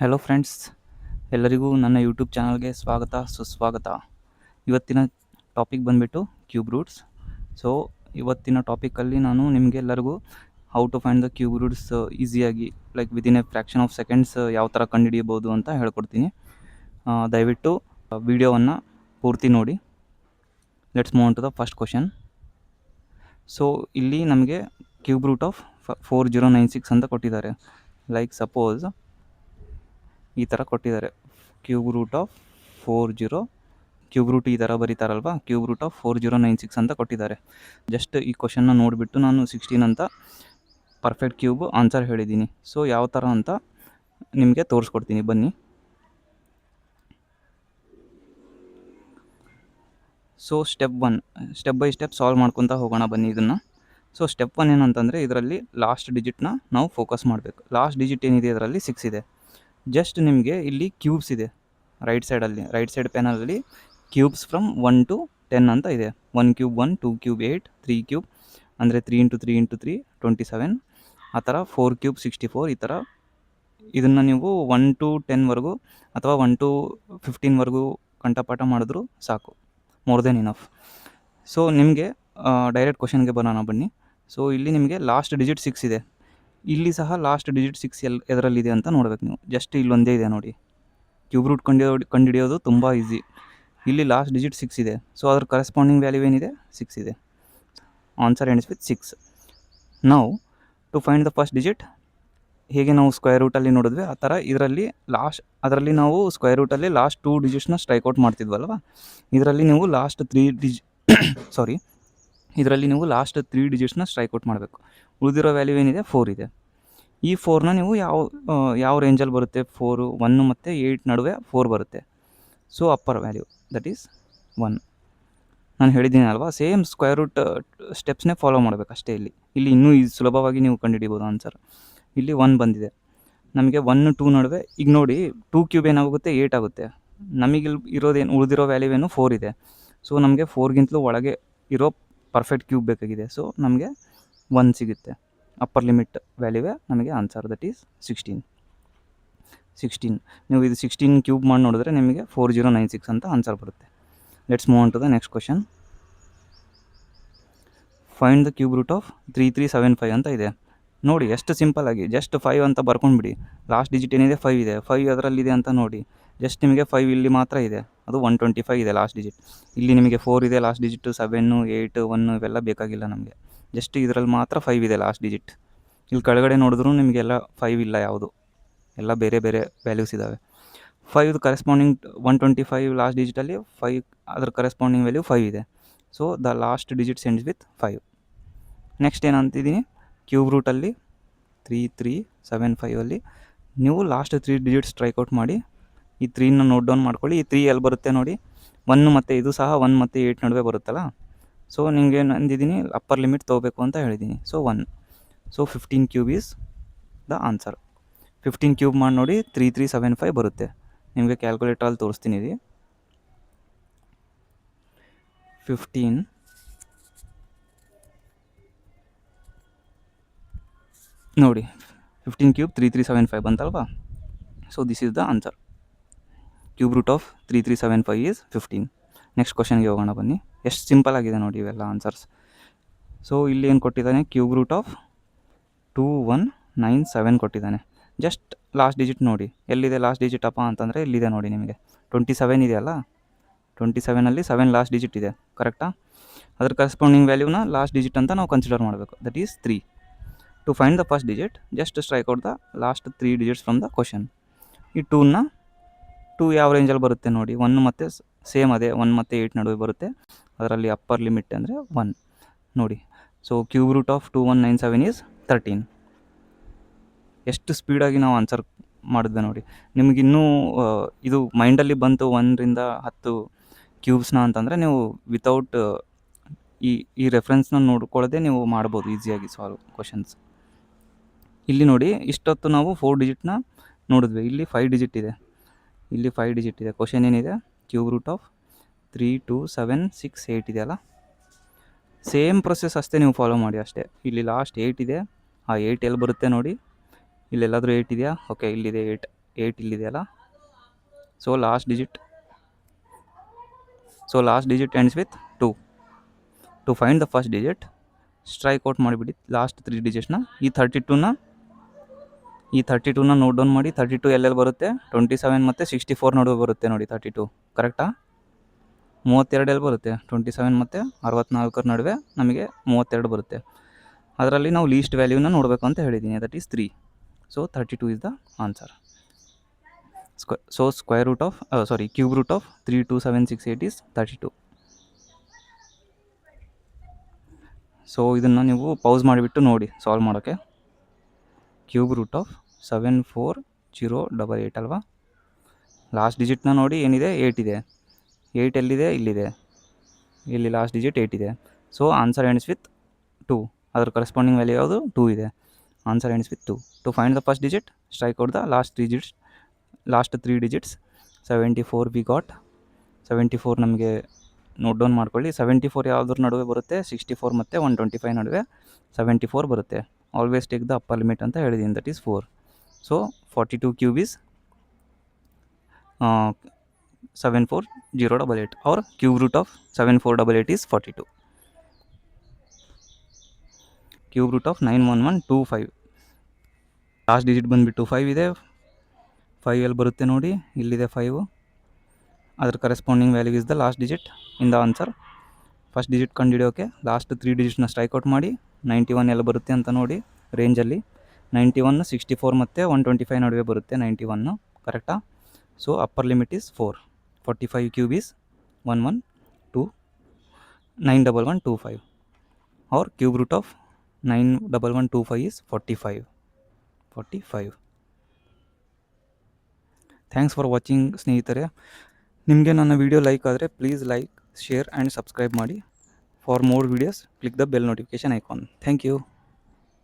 Hello friends, ಎಲ್ಲರಿಗೂ ನನ್ನ YouTube ಚಾನಲ್ಗೆ ಸ್ವಾಗತ ಸುಸ್ವಾಗತ. ಇವತ್ತಿನ ಟಾಪಿಕ್ ಬಂದುಬಿಟ್ಟು ಕ್ಯೂಬ್ ರೂಟ್ಸ್. ಸೊ ಇವತ್ತಿನ ಟಾಪಿಕಲ್ಲಿ ನಾನು ನಿಮಗೆಲ್ಲರಿಗೂ how to find the cube roots ಈಸಿಯಾಗಿ like within a fraction of seconds ಯಾವ ಥರ ಕಂಡುಹಿಡಿಯಬಹುದು ಅಂತ ಹೇಳ್ಕೊಡ್ತೀನಿ. ದಯವಿಟ್ಟು ವಿಡಿಯೋವನ್ನು ಪೂರ್ತಿ ನೋಡಿ. Let's move on to the first question. So ಇಲ್ಲಿ ನಮಗೆ ಕ್ಯೂಬ್ ರೂಟ್ ಆಫ್ 4096 ಅಂತ ಕೊಟ್ಟಿದ್ದಾರೆ. ಲೈಕ್ ಸಪೋಸ್ ಈ ಥರ ಕೊಟ್ಟಿದ್ದಾರೆ, cube root of 40, cube root ಈ ಥರ ಬರೀತಾರಲ್ವಾ, ಕ್ಯೂಬ್ ರೂಟ್ ಆಫ್ 4096 ಅಂತ ಕೊಟ್ಟಿದ್ದಾರೆ. ಜಸ್ಟ್ ಈ ಕ್ವಶನ್ನ ನೋಡಿಬಿಟ್ಟು ನಾನು 16 ಅಂತ ಪರ್ಫೆಕ್ಟ್ ಕ್ಯೂಬ್ ಆನ್ಸರ್ ಹೇಳಿದ್ದೀನಿ. ಸೊ ಯಾವ ಥರ ಅಂತ ನಿಮಗೆ ತೋರಿಸ್ಕೊಡ್ತೀನಿ ಬನ್ನಿ. So step by step solve ಮಾಡ್ಕೊತಾ ಹೋಗೋಣ ಬನ್ನಿ ಇದನ್ನು. ಸೊ ಸ್ಟೆಪ್ 1 ಏನಂತಂದರೆ, ಇದರಲ್ಲಿ ಲಾಸ್ಟ್ ಡಿಜಿಟ್ನ ನಾವು ಫೋಕಸ್ ಮಾಡಬೇಕು. ಲಾಸ್ಟ್ ಡಿಜಿಟ್ ಏನಿದೆ ಇದರಲ್ಲಿ 6 ಇದೆ. ಜಸ್ಟ್ ನಿಮಗೆ ಇಲ್ಲಿ ಕ್ಯೂಬ್ಸ್ ಇದೆ ರೈಟ್ ಸೈಡ್ ಪ್ಯಾನಲಲ್ಲಿ ಕ್ಯೂಬ್ಸ್ ಫ್ರಮ್ 1 to 10 ಅಂತ ಇದೆ. 1 ಕ್ಯೂಬ್ 1, 2 ಕ್ಯೂಬ್ 8, 3 ಕ್ಯೂಬ್ ಅಂದರೆ 3 × 3 × 3 27, ಆ ಥರ 4 ಕ್ಯೂಬ್ 64. ಈ ಥರ ಇದನ್ನು ನೀವು 1 to 10ವರೆಗೂ ಅಥವಾ 1 to 15ವರೆಗೂ ಕಂಠಪಾಠ ಮಾಡಿದ್ರೂ ಸಾಕು, ಮೋರ್ ದೆನ್ ಇನಫ್. ಸೊ ನಿಮಗೆ ಡೈರೆಕ್ಟ್ ಕ್ವಶನ್ಗೆ ಬರೋಣ ಬನ್ನಿ. ಸೊ ಇಲ್ಲಿ ನಿಮಗೆ ಲಾಸ್ಟ್ ಡಿಜಿಟ್ 6 ಇದೆ. ಇಲ್ಲಿ ಸಹ ಲಾಸ್ಟ್ ಡಿಜಿಟ್ 6 ಎದರಲ್ಲಿದೆ ಅಂತ ನೋಡ್ಬೇಕು ನೀವು. ಜಸ್ಟ್ ಇಲ್ಲೊಂದೇ ಇದೆ ನೋಡಿ. ಕ್ಯೂಬ್ ರೂಟ್ ಕಂಡುಹಿಡಿಯೋದು ತುಂಬ ಈಸಿ. ಇಲ್ಲಿ ಲಾಸ್ಟ್ ಡಿಜಿಟ್ 6 ಇದೆ. ಸೊ ಅದ್ರ ಕರೆಸ್ಪಾಂಡಿಂಗ್ ವ್ಯಾಲ್ಯೂ ಏನಿದೆ, 6 ಇದೆ. Answer ends with 6. ನಾವು to find the first digit ಹೇಗೆ ನಾವು ಸ್ಕ್ವೇರ್ ರೂಟಲ್ಲಿ ನೋಡಿದ್ವಿ ಆ ಥರ ಅದರಲ್ಲಿ ನಾವು ಸ್ಕ್ವೇರ್ ರೂಟಲ್ಲಿ ಲಾಸ್ಟ್ 2 ಡಿಜಿಟ್ಸ್ನ ಸ್ಟ್ರೈಕ್ಔಟ್ ಮಾಡ್ತಿದ್ವಲ್ವ, ಇದರಲ್ಲಿ ನೀವು ಲಾಸ್ಟ್ 3 ಡಿಜಿಟ್ಸ್ನ ಸ್ಟ್ರೈಕ್ಔಟ್ ಮಾಡಬೇಕು. ಉಳಿದಿರೋ ವ್ಯಾಲ್ಯೂ ಏನಿದೆ 4 ಇದೆ. ಈ 4ನ ನೀವು ಯಾವ ರೇಂಜಲ್ಲಿ ಬರುತ್ತೆ, 4, 1 ಮತ್ತು 8 ನಡುವೆ 4 ಬರುತ್ತೆ. So upper value that is 1. ನಾನು ಹೇಳಿದ್ದೀನಿ ಅಲ್ವಾ, ಸೇಮ್ ಸ್ಕ್ವೇರ್ ರೂಟ್ ಸ್ಟೆಪ್ಸ್ನೇ ಫಾಲೋ ಮಾಡಬೇಕು ಅಷ್ಟೇ. ಇಲ್ಲಿ ಇನ್ನೂ ಸುಲಭವಾಗಿ ನೀವು ಕಂಡುಹಿಡಿಬೋದು ಆನ್ಸರ್. ಇಲ್ಲಿ 1 ಬಂದಿದೆ ನಮಗೆ. 1, 2 ನಡುವೆ ಈಗ ನೋಡಿ 2 ಕ್ಯೂಬ್ ಏನಾಗುತ್ತೆ, 8 ಆಗುತ್ತೆ. ನಮಗೆ ಉಳಿದಿರೋ ವ್ಯಾಲ್ಯೂ ಏನು 4 ಇದೆ. ಸೊ ನಮಗೆ 4ಗಿಂತಲೂ ಒಳಗೆ ಇರೋ ಪರ್ಫೆಕ್ಟ್ ಕ್ಯೂಬ್ ಬೇಕಾಗಿದೆ. ಸೊ ನಮಗೆ 1 ಸಿಗುತ್ತೆ. ಅಪ್ಪರ್ ಲಿಮಿಟ್ ವ್ಯಾಲ್ಯೂವೇ ನಮಗೆ ಆನ್ಸರ್, ದಟ್ ಈಸ್ 16. ನೀವು ಇದು 16 ಕ್ಯೂಬ್ ಮಾಡಿ ನೋಡಿದ್ರೆ ನಿಮಗೆ 4096 ಅಂತ ಆನ್ಸರ್ ಬರುತ್ತೆ. Let's move on to the next question. Find the cube root of 3375 ಅಂತ ಇದೆ. ನೋಡಿ ಎಷ್ಟು ಸಿಂಪಲ್ ಆಗಿ ಜಸ್ಟ್ 5 ಅಂತ ಬರ್ಕೊಂಡ್ಬಿಡಿ. ಲಾಸ್ಟ್ ಡಿಜಿಟ್ ಏನಿದೆ 5 ಇದೆ. 5 ಅದರಲ್ಲಿದೆ ಅಂತ ನೋಡಿ. ಜಸ್ಟ್ ನಿಮಗೆ 5 ಇಲ್ಲಿ ಮಾತ್ರ ಇದೆ, ಅದು 125 ಇದೆ ಲಾಸ್ಟ್ ಡಿಜಿಟ್. ಇಲ್ಲಿ ನಿಮಗೆ 4 ಇದೆ ಲಾಸ್ಟ್ ಡಿಜಿಟ್, 7, 8, 1 ಇವೆಲ್ಲ ಬೇಕಾಗಿಲ್ಲ ನಮಗೆ. ಜಸ್ಟ್ ಇದರಲ್ಲಿ ಮಾತ್ರ 5 ಇದೆ ಲಾಸ್ಟ್ ಡಿಜಿಟ್. ಇಲ್ಲಿ ಕೆಳಗಡೆ ನೋಡಿದ್ರೂ ನಿಮಗೆಲ್ಲ 5 ಇಲ್ಲ, ಯಾವುದು ಎಲ್ಲ ಬೇರೆ ಬೇರೆ ವ್ಯಾಲ್ಯೂಸ್ ಇದ್ದಾವೆ. 5 ಕರೆಸ್ಪಾಂಡಿಂಗ್ 125 ಲಾಸ್ಟ್ ಡಿಜಿಟಲ್ಲಿ 5, ಅದರ ಕರೆಸ್ಪಾಂಡಿಂಗ್ ವ್ಯಾಲ್ಯೂ 5 ಇದೆ. So the last digit ends with 5. Next ಏನಂತಿದ್ದೀನಿ, ಕ್ಯೂಬ್ ರೂಟಲ್ಲಿ 3375ಅಲ್ಲಿ ನೀವು ಲಾಸ್ಟ್ 3 ಡಿಜಿಟ್ ಸ್ಟ್ರೈಕ್ಔಟ್ ಮಾಡಿ. ಈ 3ನ ನೋಟ್ ಡೌನ್ ಮಾಡ್ಕೊಳ್ಳಿ. ಈ 3 ಎಲ್ಲಿ ಬರುತ್ತೆ ನೋಡಿ, 1 ಮತ್ತು ಇದು ಸಹ 1 ಮತ್ತು 8 ನಡುವೆ ಬರುತ್ತಲ್ಲ. ಸೊ ನಿಮಗೆ ಅಂದಿದ್ದೀನಿ ಅಪ್ಪರ್ ಲಿಮಿಟ್ ತೊಗೋಬೇಕು ಅಂತ ಹೇಳಿದ್ದೀನಿ. So 1. So 15 cube is the answer. 15 cube ಮಾಡಿ ನೋಡಿ 3375 ಬರುತ್ತೆ. ನಿಮಗೆ ಕ್ಯಾಲ್ಕುಲೇಟ್ರಲ್ಲಿ ತೋರಿಸ್ತೀನಿ ರೀ. 15 ನೋಡಿ, 15 ಕ್ಯೂಬ್ 3375 ಬಂತಲ್ವಾ. So this is the answer. Cube root of 3375 is 15. Next ಕ್ವಶನ್ಗೆ ಹೋಗೋಣ ಬನ್ನಿ. ಎಷ್ಟು ಸಿಂಪಲ್ ಆಗಿದೆ ನೋಡಿ ಇವೆಲ್ಲ ಆನ್ಸರ್ಸ್. ಸೊ ಇಲ್ಲಿ ಏನು ಕೊಟ್ಟಿದ್ದಾನೆ, ಕ್ಯೂಬ್ ರೂಟ್ ಆಫ್ 2197 ಕೊಟ್ಟಿದ್ದಾನೆ. ಜಸ್ಟ್ ಲಾಸ್ಟ್ ಡಿಜಿಟ್ ನೋಡಿ, ಎಲ್ಲಿದೆ ಲಾಸ್ಟ್ ಡಿಜಿಟ್ ಅಪ್ಪ ಅಂತಂದರೆ ಇಲ್ಲಿದೆ ನೋಡಿ. ನಿಮಗೆ 27 ಇದೆಯಲ್ಲ, 27ಅಲ್ಲಿ 7 ಲಾಸ್ಟ್ ಡಿಜಿಟ್ ಇದೆ, ಕರೆಕ್ಟಾ? ಅದ್ರ ಕರೆಸ್ಪಾಂಡಿಂಗ್ ವ್ಯಾಲ್ಯೂನ ಲಾಸ್ಟ್ ಡಿಜಿಟ್ ಅಂತ ನಾವು ಕನ್ಸಿಡರ್ ಮಾಡಬೇಕು, that is 3. To find the first digit just strike out the last 3 digits from the question. ಈ 2 ಯಾವ ರೇಂಜಲ್ಲಿ ಬರುತ್ತೆ ನೋಡಿ, 1 ಮತ್ತು ಸೇಮ್ ಅದೇ 1 ಮತ್ತು 8 ನಡುವೆ ಬರುತ್ತೆ. ಅದರಲ್ಲಿ ಅಪ್ಪರ್ ಲಿಮಿಟ್ ಅಂದರೆ 1 ನೋಡಿ. So cube root of 2197 is 13. ಎಷ್ಟು ಸ್ಪೀಡಾಗಿ ನಾವು ಆನ್ಸರ್ ಮಾಡಿದ್ವಿ ನೋಡಿ. ನಿಮಗಿನ್ನೂ ಇದು ಮೈಂಡಲ್ಲಿ ಬಂತು 1ರಿಂದ 10 ಕ್ಯೂಬ್ಸ್ನ ಅಂತಂದರೆ ನೀವು ವಿತೌಟ್ ಈ ರೆಫರೆನ್ಸ್ನ ನೋಡ್ಕೊಳ್ಳೋದೇ ನೀವು ಮಾಡ್ಬೋದು ಈಸಿಯಾಗಿ ಸಾಲ್ವ್ ಕ್ವಶನ್ಸ್. ಇಲ್ಲಿ ನೋಡಿ, ಇಷ್ಟೊತ್ತು ನಾವು 4 ಡಿಜಿಟ್ನ ನೋಡಿದ್ವಿ. ಇಲ್ಲಿ 5 ಡಿಜಿಟ್ ಇದೆ. ಕ್ವಶನ್ ಏನಿದೆ, ಕ್ಯೂಬ್ ರೂಟ್ ಆಫ್ 32768 ಇದೆಯಲ್ಲ, ಸೇಮ್ ಪ್ರೊಸೆಸ್ ಅಷ್ಟೇ ನೀವು ಫಾಲೋ ಮಾಡಿ ಅಷ್ಟೇ. ಇಲ್ಲಿ ಲಾಸ್ಟ್ 8 ಇದೆ. ಆ 8 ಎಲ್ಲಿ ಬರುತ್ತೆ ನೋಡಿ, ಇಲ್ಲೆಲ್ಲಾದರೂ 8 ಇದೆಯಾ? ಓಕೆ, ಇಲ್ಲಿದೆ 8. 8 ಇಲ್ಲಿದೆಯಲ್ಲ, so last digit ends with 2. To find the first digit strike out ಮಾಡಿಬಿಡಿ ಲಾಸ್ಟ್ 3 ಡಿಜಿಟ್ಸ್ನ. ಈ 32ನ ನೋಟ್ ಡೌನ್ ಮಾಡಿ. 32 ಎಲ್ಲೆಲ್ಲಿ ಬರುತ್ತೆ? 27 ಮತ್ತು 64 ನಡುವೆ ಬರುತ್ತೆ ನೋಡಿ. 32 ಕರೆಕ್ಟಾ? 32 ಎಲ್ಲಿ ಬರುತ್ತೆ? 27 ಮತ್ತು 64 ನಡುವೆ ನಮಗೆ 32 ಬರುತ್ತೆ. ಅದರಲ್ಲಿ ನಾವು ಲೀಸ್ಟ್ ವ್ಯಾಲ್ಯೂನ ನೋಡಬೇಕು ಅಂತ ಹೇಳಿದ್ದೀನಿ, that is 3. So 32 is the answer. Cube root of 32768 is 32. So ಇದನ್ನು ನೀವು ಪೌಸ್ ಮಾಡಿಬಿಟ್ಟು ನೋಡಿ ಸಾಲ್ವ್ ಮಾಡೋಕ್ಕೆ. ಕ್ಯೂಬ್ ರೂಟ್ ಆಫ್ 74088 ಅಲ್ವಾ? ಲಾಸ್ಟ್ ಡಿಜಿಟ್ನ ನೋಡಿ ಏನಿದೆ? 8 ಇದೆ. 8 ಎಲ್ಲಿದೆ? ಇಲ್ಲಿದೆ. ಇಲ್ಲಿ ಲಾಸ್ಟ್ ಡಿಜಿಟ್ 8 ಇದೆ. So answer ends with 2. ಅದರ ಕರೆಸ್ಪಾಂಡಿಂಗ್ ವ್ಯಾಲ್ಯೂ ಯಾವುದು? 2 ಇದೆ. Answer ends with 2. To find the first digit strike out the last 3 digits. 74 we got. 74 ನಮಗೆ ನೋಟ್ ಡೌನ್ ಮಾಡ್ಕೊಳ್ಳಿ. 74 ಯಾವುದ್ರ ನಡುವೆ ಬರುತ್ತೆ? 64 ಮತ್ತು 125 ನಡುವೆ 74 ಬರುತ್ತೆ. Always take the upper limit ಅಂತ ಹೇಳಿದ್ದೀನಿ, that is 4. So 42 cube is 74088 or cube root of 7488 is 42. Cube root of 91125. Last digit ಬಂದುಬಿಟ್ಟು 5 ಇದೆ. 5 ಎಲ್ಲಿ ಬರುತ್ತೆ ನೋಡಿ? ಇಲ್ಲಿದೆ 5. ಅದರ corresponding value is the last digit in the answer. First digit ಕಂಡುಹಿಡಿಯೋಕೆ ಲಾಸ್ಟ್ 3 ಡಿಜಿಟ್ನ ಸ್ಟ್ರೈಕ್ ಔಟ್ ಮಾಡಿ. 91 ಎಲ್ಲ ಬರುತ್ತೆ ಅಂತ ನೋಡಿ ರೇಂಜಲ್ಲಿ. 91, 64 ಮತ್ತು 125 ನಡುವೆ ಬರುತ್ತೆ 91, ಕರೆಕ್ಟಾ? So upper limit is 4. 45 cube is 91125 or cube root of 91125 is 45. Thanks for watching ಸ್ನೇಹಿತರೆ. ನಿಮಗೆ ನನ್ನ ವಿಡಿಯೋ ಲೈಕ್ ಆದರೆ please like, share and subscribe ಮಾಡಿ. For more videos click the bell notification icon. Thank you.